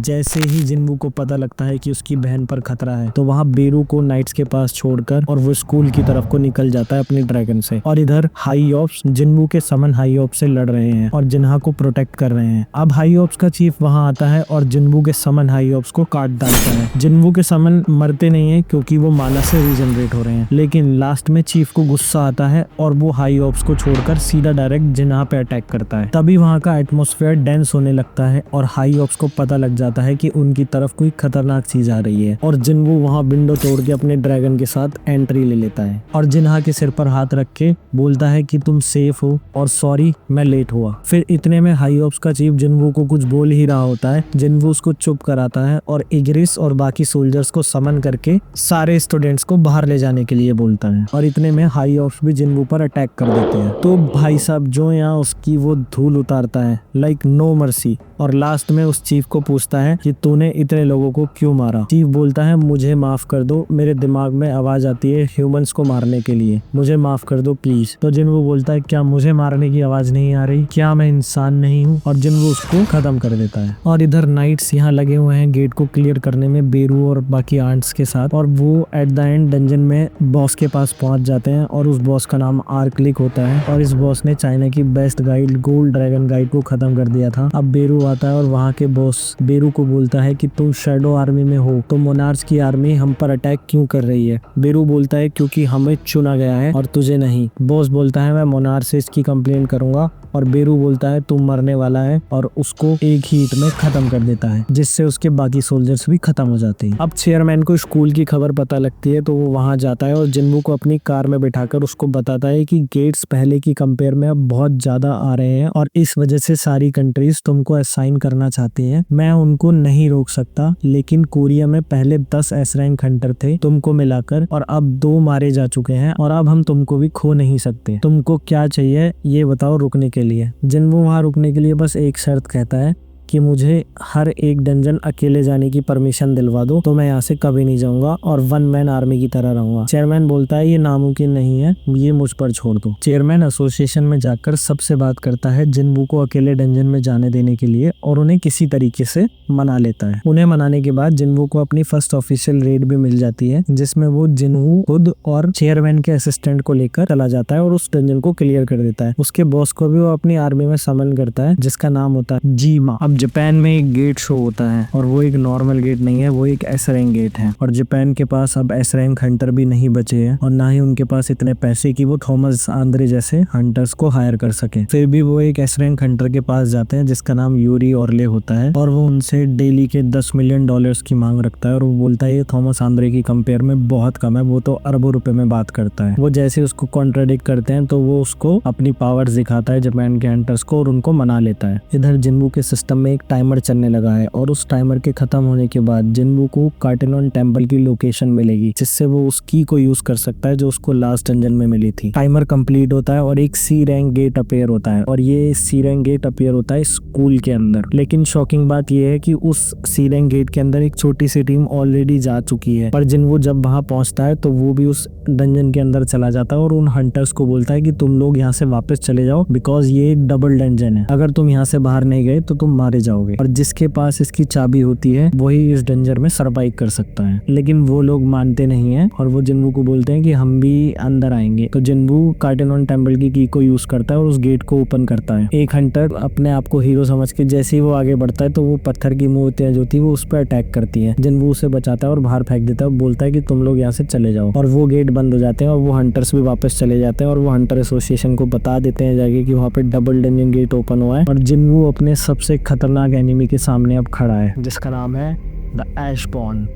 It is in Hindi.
जैसे ही जिन्वू को पता लगता है कि उसकी बहन पर खतरा है तो वहाँ बेरू को नाइट्स के पास छोड़कर और वो स्कूल की तरफ को निकल जाता है अपनी ड्रैगन से। और इधर हाई ऑप्स जिन्वू के समन हाई ऑप्स से लड़ रहे हैं और जिन्हा को प्रोटेक्ट कर रहे हैं। अब हाई ऑप्स का चीफ वहाँ आता है और जिन्वू के समन हाई ऑप्स को काट डालता है। जिन्वू के समन मरते नहीं है क्योंकि वो माना से रीजनरेट हो रहे हैं, लेकिन लास्ट में चीफ को गुस्सा आता है और वो हाई ऑप्स को छोड़कर सीधा डायरेक्ट जिन्हा पे अटैक करता है। तभी वहाँ का एटमॉस्फेयर डेंस होने लगता है और हाई ऑप्स को पता लग जाता है कि उनकी तरफ कोई खतरनाक चीज आ रही है और जिन्वू वहाँ विंडो तोड़ के अपने ड्रैगन के साथ एंट्री ले लेता है और जिन्हा के सिर पर हाथ रख के बोलता है कि तुम सेफ हो और सॉरी मैं लेट हुआ। फिर इतने में हाई ऑप्स का चीफ जिन्वू को कुछ बोल ही रहा होता है। जिन्वू उसको चुप कराता है और इग्रिस और बाकी सोल्जर्स को समन करके सारे स्टूडेंट्स को बाहर ले जाने के लिए बोलता है और इतने में हाई ऑप्स भी जिन्वू पर अटैक कर देते हैं। तो भाई साहब जो यहाँ उसकी वो धूल उतारता है लाइक नो मर्सी और लास्ट में उस चीफ को पूछता है कि तूने इतने लोगों को क्यों मारा। चीफ बोलता है मुझे माफ कर दो, मेरे दिमाग में आवाज आती है ह्यूमंस को मारने के लिए, मुझे माफ कर दो प्लीज। तो जिन्वू बोलता है क्या मुझे मारने की आवाज नहीं आ रही, क्या मैं इंसान नहीं हूँ? और जिन्वू उसको खत्म कर देता है। और इधर नाइट्स यहाँ लगे हुए हैं गेट को क्लियर करने में बेरू और बाकी आंट्स के साथ और वो एट द एंड डंजन में बॉस के पास पहुंच जाते हैं और उस बॉस का नाम आर्कलिक होता है और इस बॉस ने चाइना की best guide gold dragon guide को खत्म कर दिया था। अब बेरू आता है और वहाँ के बॉस बेरू को बोलता है कि तुम शैडो आर्मी में हो तो मोनार्च की आर्मी हम पर अटैक क्यों कर रही है? बेरू बोलता है क्योंकि हमें चुना गया है और तुझे नहीं। बॉस बोलता है मैं मोनार्च से इसकी कंप्लेंट करूंगा और बेरू बोलता है तू मरने वाला है और उसको एक ही हिट में खत्म कर देता है जिससे उसके बाकी सोल्जर्स भी खत्म हो जाते हैं। अब चेयरमैन को स्कूल की खबर पता लगती है तो वो वहां जाता है और जिन्वू को अपनी कार में बिठाकर उसको बताता है कि गेट्स पहले की कंपेयर में अब बहुत ज्यादा आ रहे हैं और इस वजह से सारी कंट्रीज तुमको असाइन करना चाहती है। मैं उनको नहीं रोक सकता, लेकिन कोरिया में पहले 10 एस रैंक हंटर थे तुमको मिलाकर और अब 2 मारे जा चुके हैं और अब हम तुमको भी खो नहीं सकते। तुमको क्या चाहिए ये बताओ रुकने के लिए। जिन्वू वहां रुकने के लिए बस एक शर्त कहता है कि मुझे हर एक डंजन अकेले जाने की परमिशन दिलवा दो तो मैं यहाँ से कभी नहीं जाऊंगा और 1 मैन आर्मी की तरह रहूंगा। चेयरमैन बोलता है ये नामुमकिन नहीं है, ये मुझ पर छोड़ दो। चेयरमैन एसोसिएशन में जाकर सबसे बात करता है जिन्वू को अकेले डंजन में जाने देने के लिए और उन्हें किसी तरीके से मना लेता है। उन्हें मनाने के बाद जिन्वू को अपनी फर्स्ट ऑफिशियल रेड भी मिल जाती है जिसमें वो जिन्वू खुद और चेयरमैन के असिस्टेंट को लेकर चला जाता है और उस डंजन को क्लियर कर देता है। उसके बॉस को भी वो अपनी आर्मी में समन करता है जिसका नाम होता है जीमा। अब जापान में एक गेट शो होता है और वो एक नॉर्मल गेट नहीं है, वो एक एस रैंक गेट है और जापान के पास अब एस रैंक हंटर भी नहीं बचे हैं और ना ही उनके पास इतने पैसे कि वो थॉमस आंद्रे जैसे हंटर्स को हायर कर सके। फिर भी वो एक एस रैंक हंटर के पास जाते हैं जिसका नाम यूरी ऑर्ले होता है और वो उनसे डेली के $10 मिलियन की मांग रखता है और वो बोलता है ये थॉमस आंद्रे की कंपेयर में बहुत कम है, वो तो अरबों रुपए में बात करता है। वो जैसे उसको कॉन्ट्राडिक्ट करते हैं तो वो उसको अपनी पावर्स दिखाता है जापान के हंटर्स को और उनको मना लेता है। इधर जिन्वू के सिस्टम में एक टाइमर चलने लगा है और उस टाइमर के खत्म होने के बाद जिन्वू को कार्टेनॉन टेम्पल की लोकेशन मिलेगी जिससे वो उस की को यूज कर सकता है जो उसको लास्ट डंजन में मिली थी। टाइमर कंप्लीट होता है और एक सी रैंक गेट अपीयर होता है और ये सी रैंक गेट अपीयर होता है स्कूल के अंदर। लेकिन शॉकिंग बात ये है कि उस सी रैंक गेट के अंदर एक छोटी सी टीम ऑलरेडी जा चुकी है, पर जिन्वू जब वहां पहुंचता है तो वो भी उस डंजन के अंदर चला जाता है और उन हंटर्स को बोलता है कि तुम लोग यहाँ से वापस चले जाओ बिकॉज ये एक डबल डंजन है, अगर तुम यहाँ से बाहर नहीं गए तो तुम मारे जाओगे और जिसके पास इसकी चाबी होती है वही इस डंजर में सर्वाइव कर सकता है। लेकिन वो लोग मानते नहीं है और वो जिन्वू को बोलते हैं कि हम भी अंदर आएंगे। तो जिन्वू कार्टेनॉन टेम्पल की को यूज करता है और उस गेट को ओपन करता है। एक हंटर अपने आप को हीरो समझ के जैसे ही वो आगे बढ़ता है तो वो पत्थर की मूर्तियां जो थी वो उस पर अटैक करती है। जिन्वू उसे बचाता है और बाहर फेंक देता है, बोलता है कि तुम लोग यहाँ से चले जाओ और वो गेट बंद हो जाते हैं और वो हंटर्स भी वापस चले जाते हैं और वो हंटर एसोसिएशन को बता देते हैं जाके कि वहाँ पे डबल डंजन गेट ओपन हुआ है और जिन्वू अपने सबसे खतरनाक एनिमी के सामने अब खड़ा है जिसका नाम है द ऐशबॉर्न।